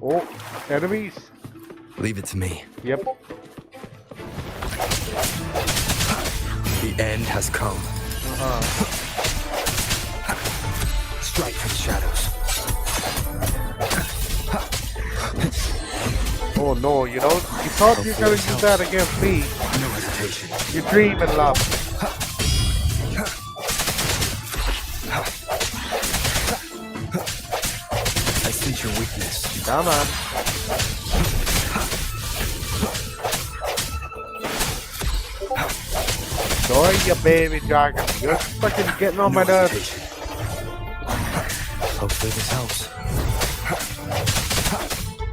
Oh, enemies? Leave it to me. Yep. The end has come. Strike from the shadows. Oh no, you don't? You thought you were gonna use that against me. No hesitation. You're dreaming, love. I sense your weakness. Come on. Joy, you baby dragon. You're fucking getting on my nerves. Hopefully this helps.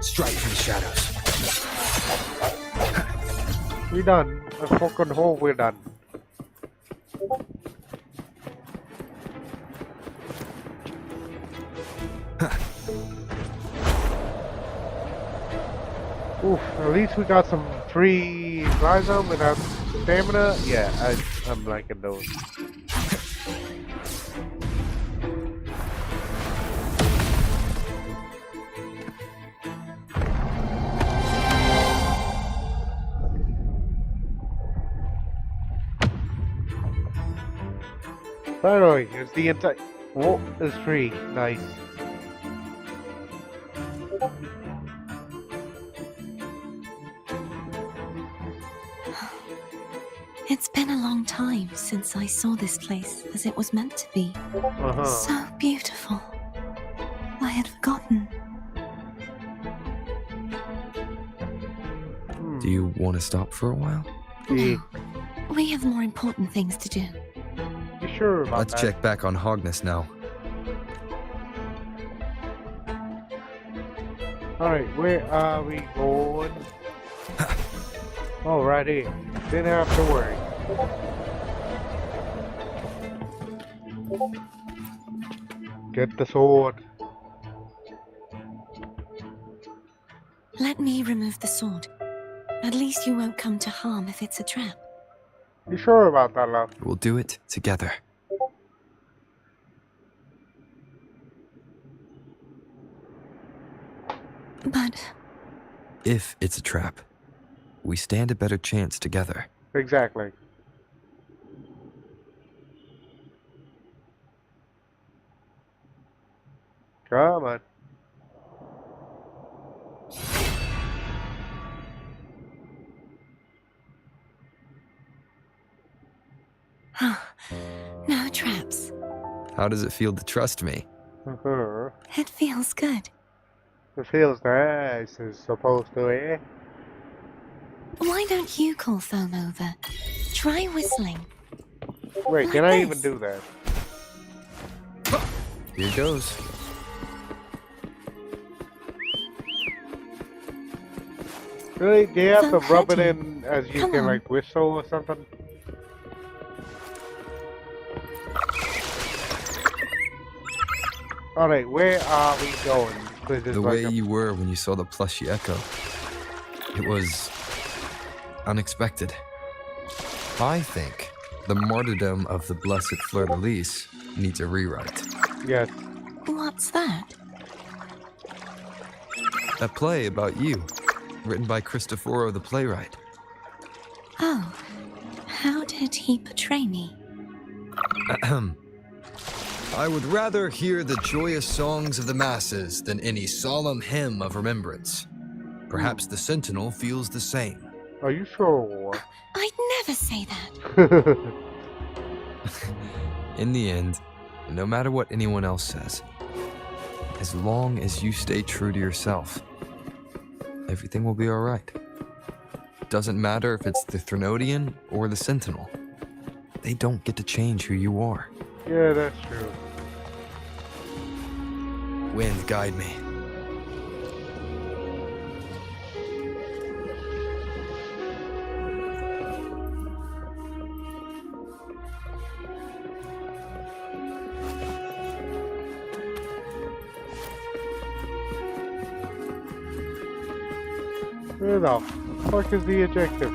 Strike from the shadows. We done. I fucking hope we're done. Oof, at least we got some free Rhizome without stamina. Yeah, I'm liking those. Finally, here's the entire. Oh, it's free. Nice. It's been a long time since I saw this place as it was meant to be. So beautiful. I had forgotten. Do you want to stop for a while? Yeah. No, we have more important things to do. You sure about Let's that? check back on Hogness now. Alright, where are we going? Oh, right here. Didn't have to worry. Get the sword. Let me remove the sword. At least you won't come to harm if it's a trap. You sure about that, love? We'll do it together. But If it's a trap, we stand a better chance together. Exactly. Come on. no traps. How does it feel to trust me? It feels good. It feels nice, it's supposed to, eh? Why don't you call Foam over? Try whistling. Wait, Like can I even this. do that? Here goes. Really? Do you have to Foam rub it hurting. in as you Come can, on. like, whistle or something? Alright, where are we going? 'Cause it's The like way you were when you saw the plushy echo. It was unexpected. I think the martyrdom of the blessed fleur-de-lis needs a rewrite. Yes. What's that? A play about you, written by Cristoforo the playwright. Oh, how did he portray me? Ahem. I would rather hear the joyous songs of the masses than any solemn hymn of remembrance. Perhaps the Sentinel feels the same. Are you sure? I'd never say that. In the end, no matter what anyone else says, as long as you stay true to yourself, everything will be alright. Doesn't matter if it's the Threnodian or the Sentinel. They don't get to change who you are. Yeah, that's true. Wind, guide me. Where the fuck is the objective?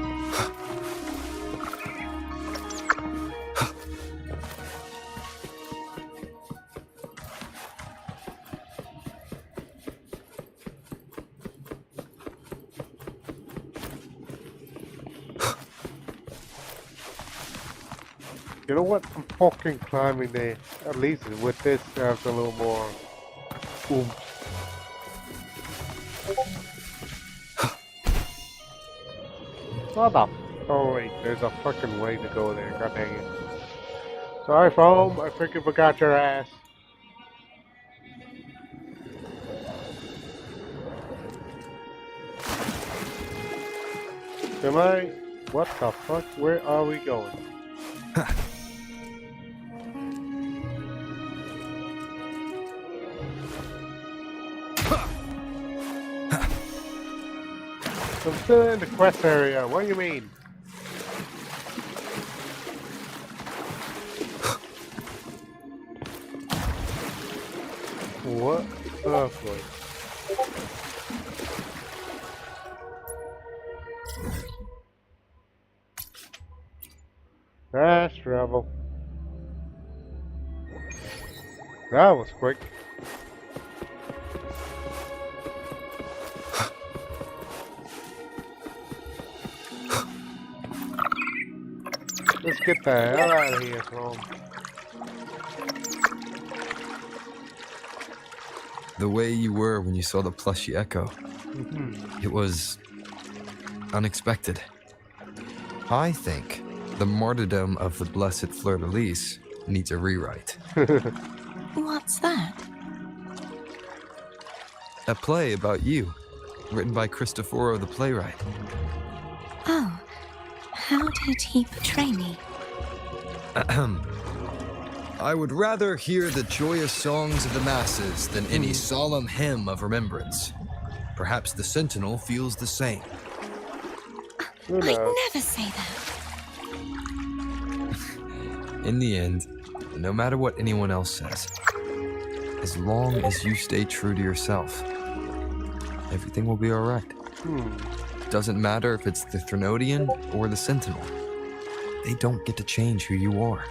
You know what? I'm fucking climbing there. At least with this, there's a little more oomph. What the? Oh wait, there's a fucking way to go there. God dang it. Sorry, Foam. I freaking forgot your ass. Am I? What the fuck? Where are we going? I'm still in the quest area. What do you mean? What? Oh boy. Fast travel. That was quick. Let's get the hell out of here, Tom. The way you were when you saw the plushy echo, it was unexpected. I think the martyrdom of the blessed fleur-de-lis needs a rewrite. What's that? A play about you, written by Cristoforo the playwright. Oh, how did he portray me? I would rather hear the joyous songs of the masses than any solemn hymn of remembrance. Perhaps the Sentinel feels the same. Who I'd knows? never say that. In the end, no matter what anyone else says, as long as you stay true to yourself, everything will be alright. Doesn't matter if it's the Threnodian or the Sentinel. They don't get to change who you are.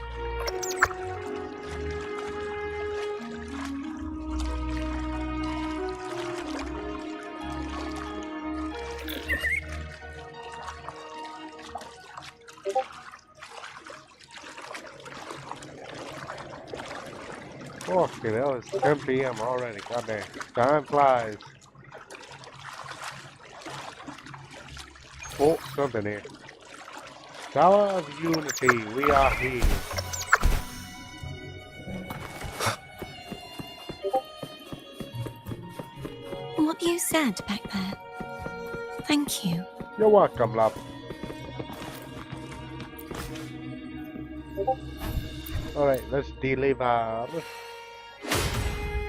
Okay, that was 10 p.m. already. Goddamn. Time flies. Oh, something here. Tower of Unity, we are here. What you said back there. Thank you. You're welcome, love. Alright, let's deliver.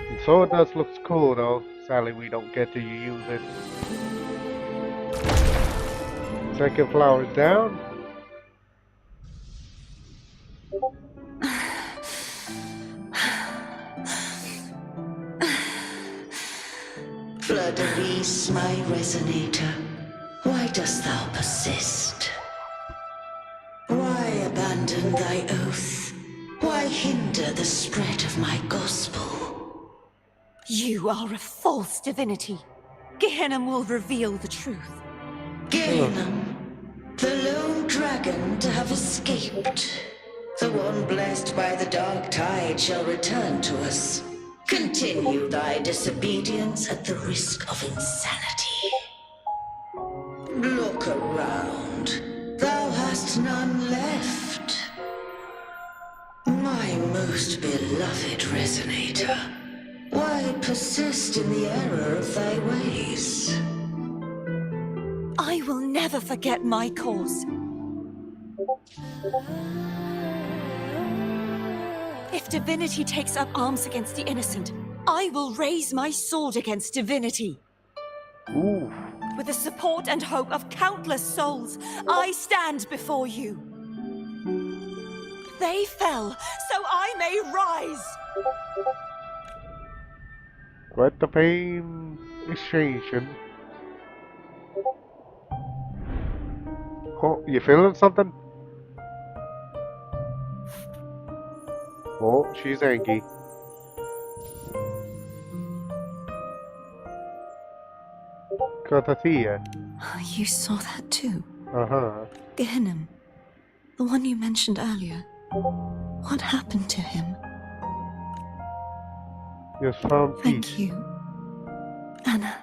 And so it does looks cool though. Sadly we don't get to use it. Second flower is down. Fleur-de-lis, my resonator, why dost thou persist? Why abandon thy oath? Why hinder the spread of my gospel? You are a false divinity. Gehenna will reveal the truth. Gehenna, the lone dragon to have escaped. The one blessed by the dark tide shall return to us. Continue thy disobedience at the risk of insanity. Look around. Thou hast last, none left. My most beloved resonator, why persist in the error of thy ways? I will never forget my cause. If divinity takes up arms against the innocent, I will raise my sword against divinity. Ooh. With the support and hope of countless souls, I stand before you. They fell, so I may rise. Quite the pain extraction. Oh, you feeling something? Oh, she's angry. Katathea. You saw that too? Uh-huh. Gehenna, the one you mentioned earlier. What happened to him? He was found peace. Thank you. Anna,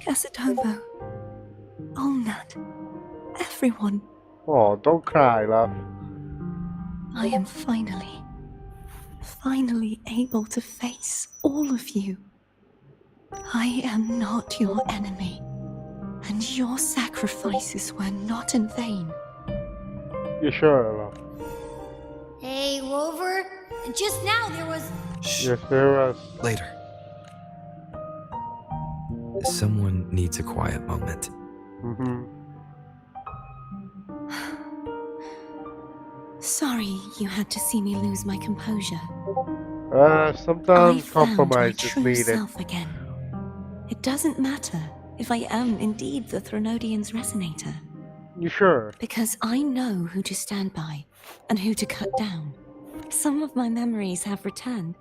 Casitomo, Olnat, everyone. Oh, don't cry, love. I am finally able to face all of you. I am not your enemy, and your sacrifices were not in vain. You sure, love? Hey, Rover. Just now there was... Shh. Yes, there was. Later. Someone needs a quiet moment. Mm-hmm. Sorry you had to see me lose my composure. Sometimes I found my compromise is true needed. self again. It doesn't matter if I am indeed the Threnodian's resonator, You sure? because I know who to stand by and who to cut down. Some of my memories have returned,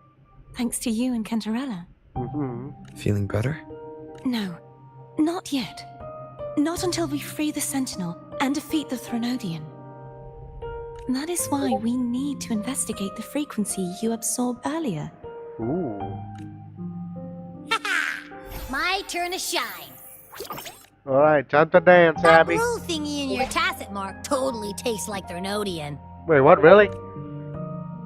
thanks to you and Cantarella. Mm-hmm. Feeling better? No, not yet. Not until we free the Sentinel and defeat the Threnodian. That is why we need to investigate the frequency you absorbed earlier. Ooh. My turn to shine. Alright, time to dance, That Abby. blue thingy in your tacit mark totally tastes like Threnodian. Wait, what, really?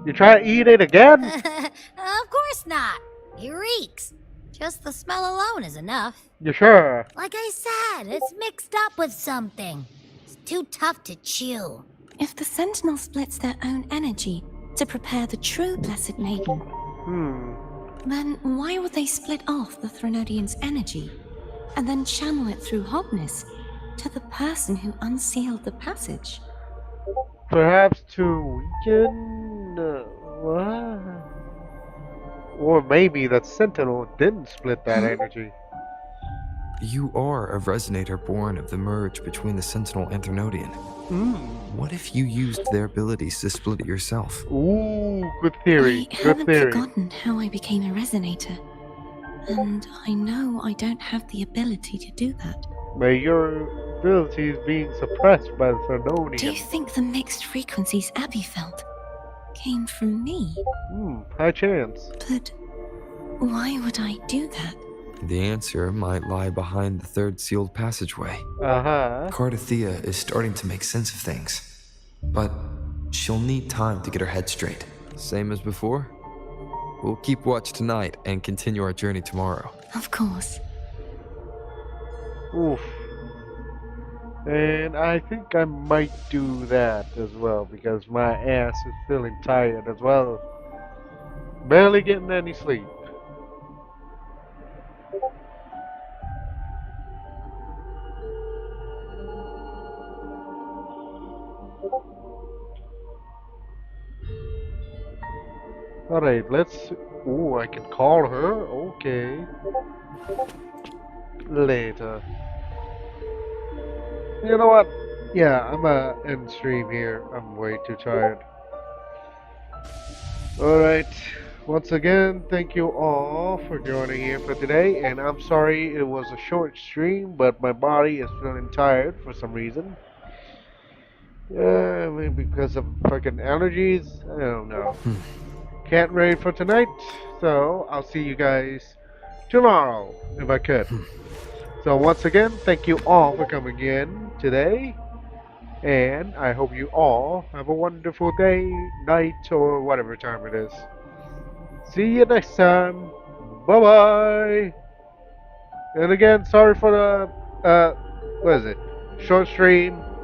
You try to eat it again? Of course not. It reeks. Just the smell alone is enough. You sure? Like I said, it's mixed up with something. It's too tough to chew. If the Sentinel splits their own energy to prepare the true Blessed Maiden, then why would they split off the Threnodian's energy and then channel it through Hognis to the person who unsealed the passage? Perhaps to weaken... what? Or maybe that Sentinel didn't split that energy. You are a resonator born of the merge between the Sentinel and Threnodian. What if you used their abilities to split it yourself? Ooh, good theory. I Good haven't theory. forgotten how I became a resonator, and I know I don't have the ability to do that. But your ability is being suppressed by the Do you Threnodian. think the mixed frequencies Abby felt came from me? High chance. But why would I do that? The answer might lie behind the third sealed passageway. Uh-huh. Cardathea is starting to make sense of things, but she'll need time to get her head straight. Same as before? We'll keep watch tonight and continue our journey tomorrow. Of course. Oof. And I think I might do that as well because my ass is feeling tired as well. Barely getting any sleep. Alright, let's... Ooh, I can call her? Okay. Later. You know what? Yeah, I'm gonna end stream here. I'm way too tired. Alright. Once again, thank you all for joining here for today. And I'm sorry it was a short stream, but my body is feeling tired for some reason. Maybe because of fucking allergies? I don't know. Can't wait for tonight, so I'll see you guys tomorrow if I could. So once again, thank you all for coming in today, And I hope you all have a wonderful day, night, or whatever time it is. See you next time. Bye bye. And again, sorry for the what is it? Short stream.